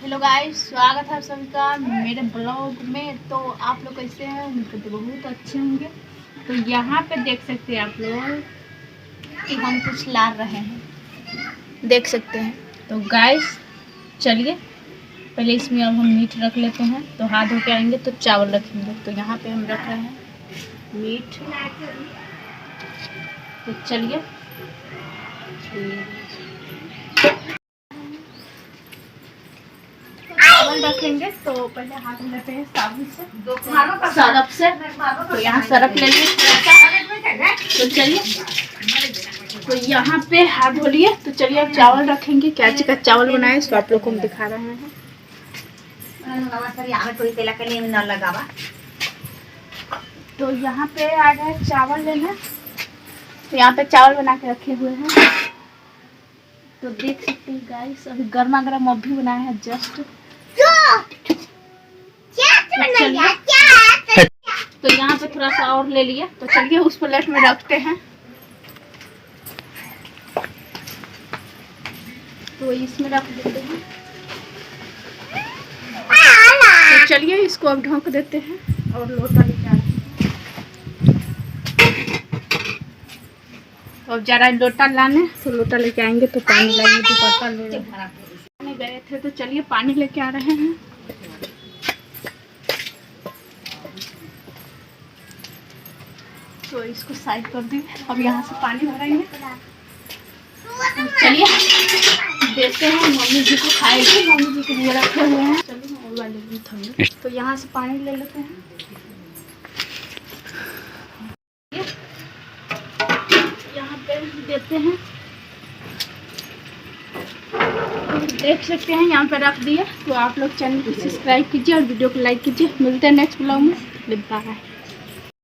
Hello guys, स्वागत है आप सभी का मेरे ब्लॉग में। तो आप लोग कैसे हैं? उम्मीद तो बहुत अच्छे होंगे। तो यहाँ पे देख सकते हैं आप लोग कि हम कुछ ला रहे हैं, देख सकते हैं। तो गाइस चलिए पहले इसमें अब हम मीट रख लेते हैं। तो हाथ धो के आएंगे तो चावल रखेंगे। तो यहाँ पे हम रख रहे हैं मीट। तो चलिए चावल रखेंगे। तो पहले हाथ में लेते हैं साबुन से, सरफ से। तो यहाँ सरफ ले लिए। तो चलिए तो यहाँ पे हाथ धो लिए। तो चलिए अब चावल रखेंगे। क्या चीज का चावल बनाए सो आप लोग को हम दिखा रहे हैं। तो यहाँ पे आ गए चावल लेना। तो यहाँ पे चावल बना के रखे हुए हैं। तो देख सकते हैं गाइस, अभी गर्मा गर्म अभी बनाया है जस्ट। तो यहाँ पे थोड़ा सा और ले लिया। तो चलिए उस प्लेट में रखते हैं। तो इसमें रख देते हैं। तो चलिए इसको अब ढक देते हैं और लोटा लेके आते हैं। तो अब जा रहा है लोटा लाने। तो लोटा लेके आएंगे तो पानी लाएंगे। तो पता ले गए थे। तो चलिए पानी लेके आ रहे हैं। तो इसको साइड कर दी। अब यहाँ से पानी भरेंगे। चलिए देते हैं मम्मी जी को खाएगी। मम्मी जी के लिए रखे हुए हैं। चलिए और वाले भी थोड़े। तो यहाँ से पानी ले लेते हैं। यहाँ पे देते हैं। देख सकते हैं यहाँ पे रख दिए। तो आप लोग चैनल को सब्सक्राइब कीजिए और वीडियो को लाइक कीजिए। मिलते हैं नेक्स्ट ब्लॉग में। बाय।